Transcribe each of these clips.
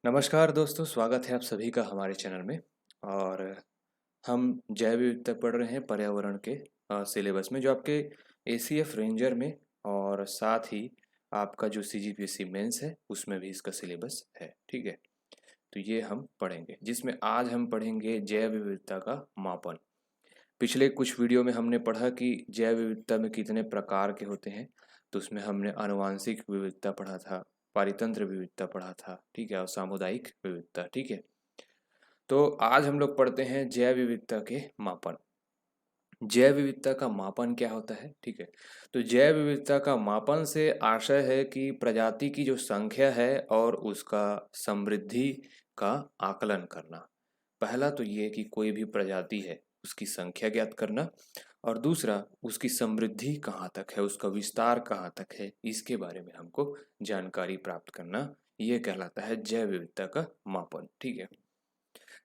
नमस्कार दोस्तों, स्वागत है आप सभी का हमारे चैनल में। और हम जैव विविधता पढ़ रहे हैं पर्यावरण के सिलेबस में, जो आपके एसीएफ रेंजर में और साथ ही आपका जो सीजीपीएससी मेंस है उसमें भी इसका सिलेबस है। ठीक है, तो ये हम पढ़ेंगे, जिसमें आज हम पढ़ेंगे जैव विविधता का मापन। पिछले कुछ वीडियो में हमने पढ़ा कि जैव विविधता में कितने प्रकार के होते हैं। तो उसमें हमने आनुवांशिक विविधता पढ़ा था, पारितंत्र विविधता पढ़ा था, ठीक है, और सामुदायिक विविधता। ठीक है, तो आज हम लोग पढ़ते हैं जैव विविधता के मापन। जैव विविधता का मापन क्या होता है? ठीक है, तो जैव विविधता का मापन से आशय है कि प्रजाति की जो संख्या है और उसका समृद्धि का आकलन करना। पहला तो ये कि कोई भी प्रजाति है उसकी संख्या ज्ञात करना, और दूसरा उसकी समृद्धि कहाँ तक है, उसका विस्तार कहाँ तक है, इसके बारे में हमको जानकारी प्राप्त करना। ये कहलाता है जैव विविधता का मापन। ठीक है,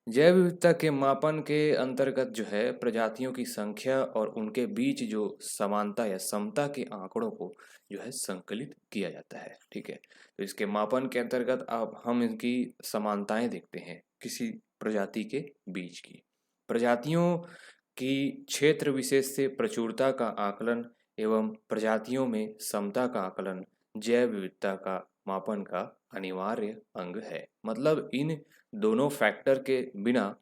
जैव विविधता के मापन के अंतर्गत जो है प्रजातियों की संख्या और उनके बीच जो समानता या समता के आंकड़ों को जो है संकलित किया जाता है। ठीक है, तो इसके मापन के अंतर्गत अब हम इनकी समानताएं देखते हैं किसी प्रजाति के बीच की। प्रजातियों की क्षेत्र विशेष से प्रचुरता का आकलन एवं प्रजातियों में समता का आकलन जैव विविधता का मापन का अनिवार्य अंग है। मतलब इन दोनों फैक्टर के बिना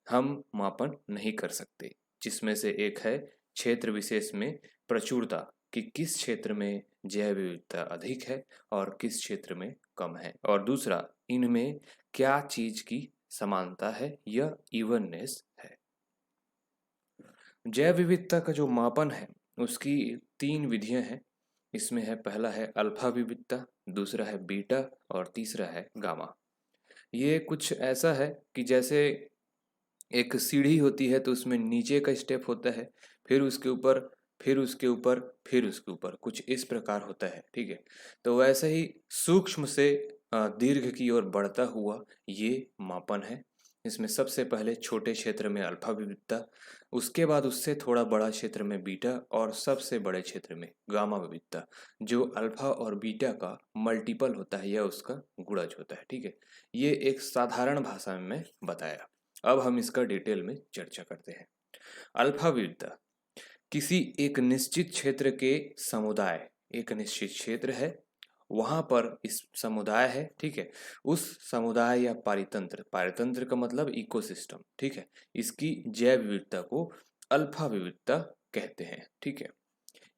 हम मापन नहीं कर सकते, जिसमें से एक है क्षेत्र विशेष में प्रचुरता, कि किस क्षेत्र में जैव विविधता अधिक है और किस क्षेत्र में कम है, और दूसरा इनमें क्या चीज की समानता है, यह इवननेस है। जैव विविधता का जो मापन है उसकी तीन विधियां हैं। इसमें है, पहला है अल्फा विविधता, दूसरा है बीटा और तीसरा है गामा। ये कुछ ऐसा है कि जैसे एक सीढ़ी होती है तो उसमें नीचे का स्टेप होता है, फिर उसके ऊपर, फिर उसके ऊपर, फिर उसके ऊपर, कुछ इस प्रकार होता है। ठीक है, तो वैसे ही सूक्ष्म से दीर्घ की ओर बढ़ता हुआ ये मापन है। इसमें सबसे पहले छोटे क्षेत्र में अल्फा विविधता, उसके बाद उससे थोड़ा बड़ा क्षेत्र में बीटा, और सबसे बड़े क्षेत्र में गामा विविधता, जो अल्फा और बीटा का मल्टीपल होता है या उसका गुणज होता है। ठीक है, ये एक साधारण भाषा में मैं बताया। अब हम इसका डिटेल में चर्चा करते हैं। अल्फा विविधता किसी एक निश्चित क्षेत्र के समुदाय, एक निश्चित क्षेत्र है, वहां पर इस समुदाय है, ठीक है, उस समुदाय या पारितंत्र, पारितंत्र का मतलब इकोसिस्टम, ठीक है, इसकी जैव विविधता को अल्फा विविधता कहते हैं। ठीक है,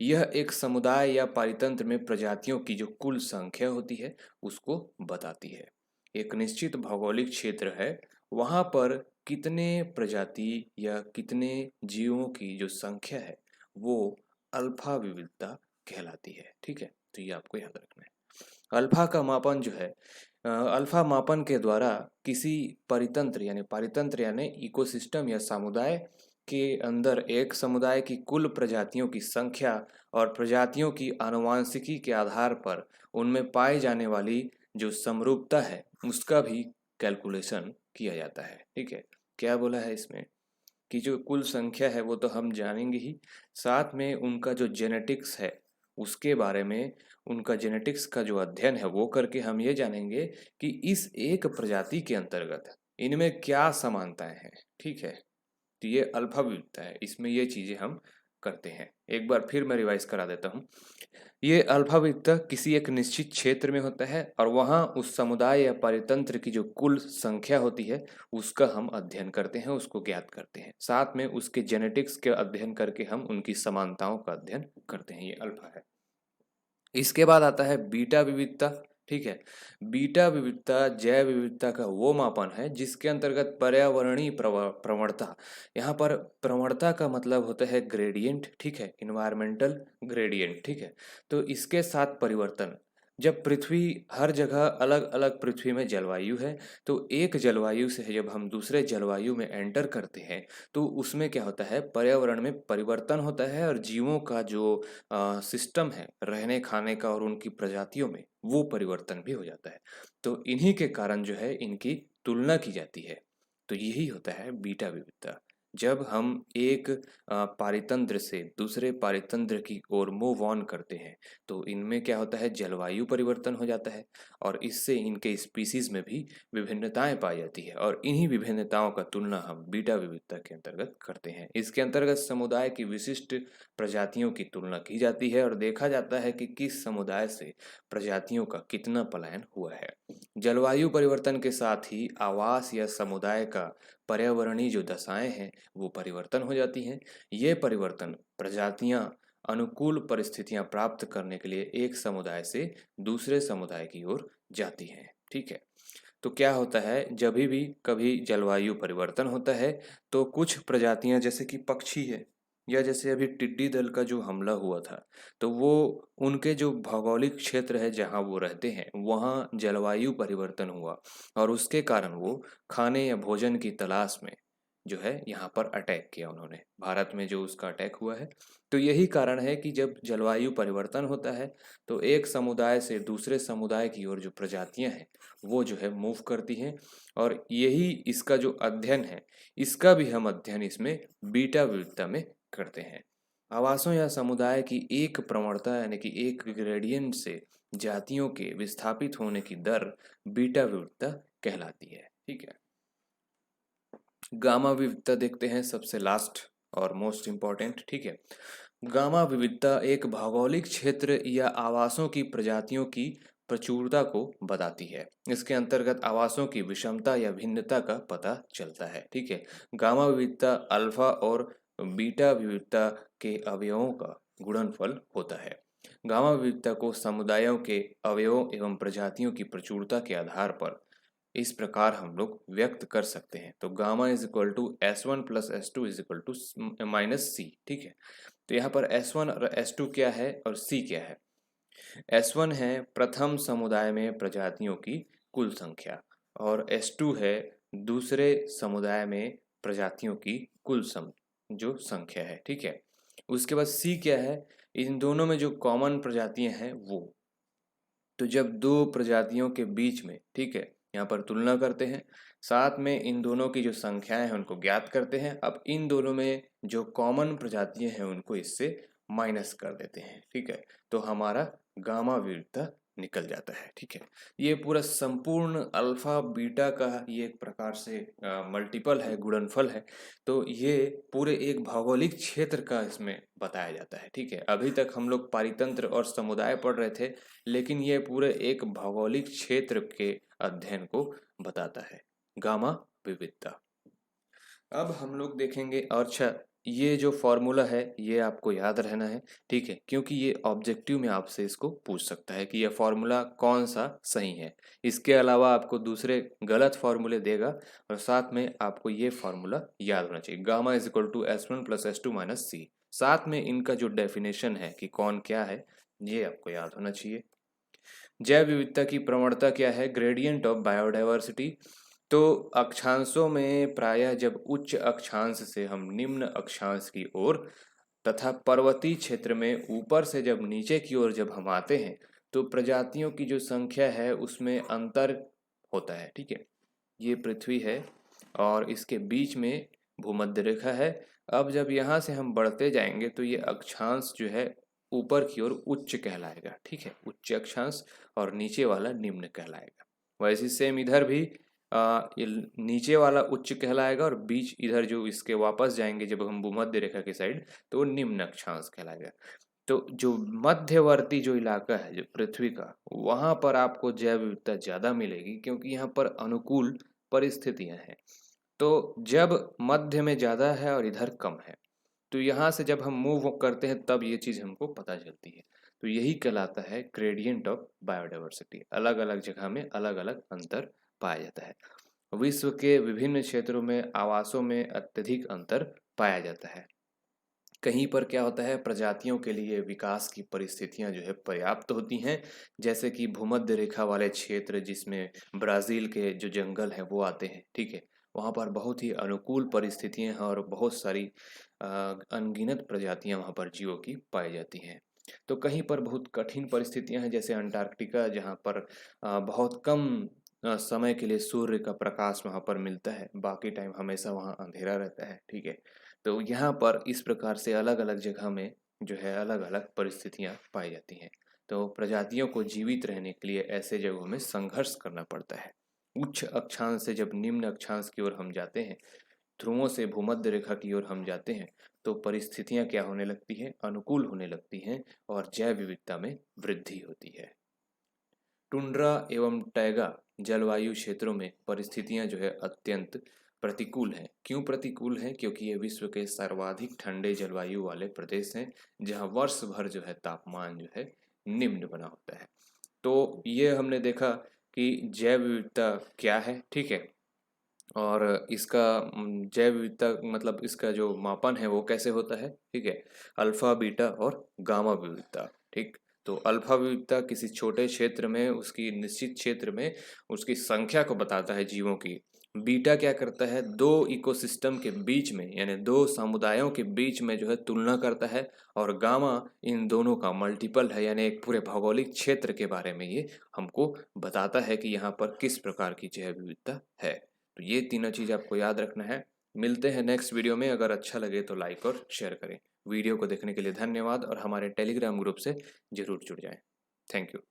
यह एक समुदाय या पारितंत्र में प्रजातियों की जो कुल संख्या होती है उसको बताती है। एक निश्चित भौगोलिक क्षेत्र है, वहां पर कितने प्रजाति या कितने जीवों की जो संख्या है वो अल्फा विविधता कहलाती है। ठीक है, तो ये आपको याद रखना है। अल्फा का मापन जो है, अल्फा मापन के द्वारा किसी परितंत्र यानी पारितंत्र यानी इकोसिस्टम या समुदाय के अंदर एक समुदाय की कुल प्रजातियों की संख्या और प्रजातियों की आनुवांशिकी के आधार पर उनमें पाई जाने वाली जो समरूपता है उसका भी कैलकुलेशन किया जाता है। ठीक है, क्या बोला है इसमें कि जो कुल संख्या है वो तो हम जानेंगे ही, साथ में उनका जो जेनेटिक्स है उसके बारे में, उनका जेनेटिक्स का जो अध्ययन है वो करके हम ये जानेंगे कि इस एक प्रजाति के अंतर्गत इनमें क्या समानताएं हैं। ठीक है, तो ये अल्फा विविधता है, इसमें ये चीजें हम करते हैं। एक बार फिर मैं रिवाइज करा देता हूँ। ये अल्फा विविधता किसी एक निश्चित क्षेत्र में होता है और वहाँ उस समुदाय या परितंत्र की जो कुल संख्या होती है उसका हम अध्ययन करते हैं, उसको ज्ञात करते हैं, साथ में उसके जेनेटिक्स के अध्ययन करके हम उनकी समानताओं का अध्ययन करते हैं। ये अल्फा है। इसके बाद आता है बीटा विविधता। ठीक है, बीटा विविधता जैव विविधता का वो मापन है जिसके अंतर्गत पर्यावरणीय प्रवणता, यहाँ पर प्रवणता का मतलब होता है ग्रेडियंट, ठीक है, इन्वायरमेंटल ग्रेडियंट। ठीक है, तो इसके साथ परिवर्तन, जब पृथ्वी हर जगह अलग अलग पृथ्वी में जलवायु है, तो एक जलवायु से जब हम दूसरे जलवायु में एंटर करते हैं तो उसमें क्या होता है, पर्यावरण में परिवर्तन होता है और जीवों का जो सिस्टम है रहने खाने का और उनकी प्रजातियों में वो परिवर्तन भी हो जाता है। तो इन्हीं के कारण जो है इनकी तुलना की जाती है। तो यही होता है बीटा विविधता, जब हम एक पारितंत्र से दूसरे पारितंत्र की ओर मूव ऑन करते हैं तो इनमें क्या होता है, जलवायु परिवर्तन हो जाता है और इससे इनके स्पीसीज में भी विभिन्नताएं पाई जाती है और इन्हीं विभिन्नताओं का तुलना हम बीटा विविधता के अंतर्गत करते हैं। इसके अंतर्गत समुदाय की विशिष्ट प्रजातियों की तुलना की जाती है और देखा जाता है कि किस समुदाय से प्रजातियों का कितना पलायन हुआ है। जलवायु परिवर्तन के साथ ही आवास या समुदाय का पर्यावरणीय जो दशाएं हैं वो परिवर्तन हो जाती हैं। ये परिवर्तन प्रजातियां अनुकूल परिस्थितियां प्राप्त करने के लिए एक समुदाय से दूसरे समुदाय की ओर जाती हैं। ठीक है, तो क्या होता है, जब भी कभी जलवायु परिवर्तन होता है तो कुछ प्रजातियां जैसे कि पक्षी है या जैसे अभी टिड्डी दल का जो हमला हुआ था, तो वो उनके जो भौगोलिक क्षेत्र है जहाँ वो रहते हैं वहाँ जलवायु परिवर्तन हुआ और उसके कारण वो खाने या भोजन की तलाश में जो है यहाँ पर अटैक किया उन्होंने, भारत में जो उसका अटैक हुआ है। तो यही कारण है कि जब जलवायु परिवर्तन होता है तो एक समुदाय से दूसरे समुदाय की ओर जो प्रजातियां हैं वो जो है मूव करती हैं और यही इसका जो अध्ययन है इसका भी हम अध्ययन इसमें बीटा विविधता में करते हैं। आवासों या समुदाय की एक प्रवणता यानी कि एक ग्रेडियंट से जातियों के विस्थापित होने की दर बीटा विविधता कहलाती है। ठीक है, गामा विविधता देखते हैं सबसे लास्ट और मोस्ट इम्पॉर्टेंट। ठीक है, गामा विविधता एक भौगोलिक क्षेत्र या आवासों की प्रजातियों की प्रचुरता को बताती है। इसके अंतर्गत आवासों की विषमता या भिन्नता का पता चलता है। ठीक है, गामा विविधता अल्फा और बीटा विविधता के अवयवों का गुणनफल होता है। गामा विविधता को समुदायों के अवयवों एवं प्रजातियों की प्रचुरता के आधार पर इस प्रकार हम लोग व्यक्त कर सकते हैं। तो gamma is equal to S1 plus S2 is equal to minus C. ठीक है, तो यहाँ पर S1 और S2 क्या है और C क्या है। S1 है प्रथम समुदाय में प्रजातियों की कुल संख्या और S2 है दूसरे समुदाय में प्रजातियों की कुल जो संख्या है। ठीक है, उसके बाद C क्या है, इन दोनों में जो कॉमन प्रजातियां हैं वो। तो जब दो प्रजातियों के बीच में, ठीक है, यहाँ पर तुलना करते हैं, साथ में इन दोनों की जो संख्याएं हैं उनको ज्ञात करते हैं। अब इन दोनों में जो कॉमन प्रजातियां हैं उनको इससे माइनस कर देते हैं। ठीक है, तो हमारा गामा विविधता निकल जाता है। ठीक है, ये पूरा संपूर्ण अल्फा बीटा का ये एक प्रकार से मल्टीपल है, गुणनफल है। तो ये पूरे एक भौगोलिक क्षेत्र का इसमें बताया जाता है। ठीक है, अभी तक हम लोग पारितंत्र और समुदाय पढ़ रहे थे, लेकिन ये पूरे एक भौगोलिक क्षेत्र के अध्ययन को बताता है, गामा विविधता। अब हम लोग देखेंगे, और अच्छा ये जो फॉर्मूला है ये आपको याद रहना है। ठीक है, क्योंकि ये ऑब्जेक्टिव में आपसे इसको पूछ सकता है कि यह फॉर्मूला कौन सा सही है। इसके अलावा आपको दूसरे गलत फॉर्मूले देगा और साथ में आपको ये फॉर्मूला याद होना चाहिए, gamma is equal to S1 plus S2 minus C. साथ में इनका जो डेफिनेशन है कि कौन क्या है ये आपको याद होना चाहिए। जैव विविधता की प्रवणता क्या है, ग्रेडियंट ऑफ बायोडाइवर्सिटी। तो अक्षांशों में प्रायः जब उच्च अक्षांश से हम निम्न अक्षांश की ओर तथा पर्वतीय क्षेत्र में ऊपर से जब नीचे की ओर जब हम आते हैं तो प्रजातियों की जो संख्या है उसमें अंतर होता है। ठीक है, ये पृथ्वी है और इसके बीच में भूमध्य रेखा है। अब जब यहाँ से हम बढ़ते जाएंगे तो ये अक्षांश जो है ऊपर की ओर उच्च कहलाएगा। ठीक है, उच्च अक्षांश, और नीचे वाला निम्न कहलाएगा। वैसे सेम इधर भी ये नीचे वाला उच्च कहलाएगा और बीच इधर जो इसके वापस जाएंगे जब हम भूमध्य रेखा के साइड तो वो निम्न अक्षांश कहलाएगा। तो जो मध्यवर्ती जो इलाका है जो पृथ्वी का, वहाँ पर आपको जैव विविधता ज़्यादा मिलेगी क्योंकि यहाँ पर अनुकूल परिस्थितियाँ हैं। तो जब मध्य में ज़्यादा है और इधर कम है तो यहाँ से जब हम मूव करते हैं तब ये चीज़ हमको पता चलती है। तो यही कहलाता है ग्रेडियंट ऑफ बायोडाइवर्सिटी। अलग अलग जगह में अलग अलग अंतर पाया जाता है। विश्व के विभिन्न क्षेत्रों में आवासों में अत्यधिक अंतर पाया जाता है। कहीं पर क्या होता है, प्रजातियों के लिए विकास की परिस्थितियां जो है पर्याप्त होती हैं, जैसे कि भूमध्य रेखा वाले क्षेत्र जिसमें ब्राज़ील के जो जंगल हैं वो आते हैं। ठीक है, वहाँ पर बहुत ही अनुकूल परिस्थितियां हैं और बहुत सारी अनगिनत प्रजातियां वहाँ पर जीवों की पाई जाती हैं। तो कहीं पर बहुत कठिन परिस्थितियां हैं जैसे अंटार्कटिका, जहाँ पर बहुत कम समय के लिए सूर्य का प्रकाश वहाँ पर मिलता है, बाकी टाइम हमेशा वहाँ अंधेरा रहता है, ठीक है। तो यहाँ पर इस प्रकार से अलग अलग जगह में जो है अलग अलग परिस्थितियाँ पाई जाती हैं। तो प्रजातियों को जीवित रहने के लिए ऐसे जगहों में संघर्ष करना पड़ता है। उच्च अक्षांश से जब निम्न अक्षांश की ओर हम जाते हैं, ध्रुवों से भूमध्य रेखा की ओर हम जाते हैं, तो परिस्थितियाँ क्या होने लगती हैं, अनुकूल होने लगती हैं और जैव विविधता में वृद्धि होती है। टुंड्रा एवं टैगा जलवायु क्षेत्रों में परिस्थितियां जो है अत्यंत प्रतिकूल हैं। क्यों प्रतिकूल हैं? क्योंकि ये विश्व के सर्वाधिक ठंडे जलवायु वाले प्रदेश हैं, जहां वर्ष भर जो है तापमान जो है निम्न बना होता है। तो ये हमने देखा कि जैव विविधता क्या है, ठीक है। और इसका जैव विविधता मतलब इसका जो मापन है वो कैसे होता है, ठीक है। अल्फा, बीटा और गामा विविधता, ठीक। तो अल्फा विविधता किसी छोटे क्षेत्र में, उसकी निश्चित क्षेत्र में उसकी संख्या को बताता है जीवों की। बीटा क्या करता है, दो इकोसिस्टम के बीच में यानी दो समुदायों के बीच में जो है तुलना करता है। और गामा इन दोनों का मल्टीपल है, यानी एक पूरे भौगोलिक क्षेत्र के बारे में ये हमको बताता है कि यहाँ पर किस प्रकार की जैव विविधता है। तो ये तीनों चीज़ आपको याद रखना है। मिलते हैं नेक्स्ट वीडियो में। अगर अच्छा लगे तो लाइक और शेयर करें। वीडियो को देखने के लिए धन्यवाद और हमारे टेलीग्राम ग्रुप से ज़रूर जुड़ जाएं। Thank you.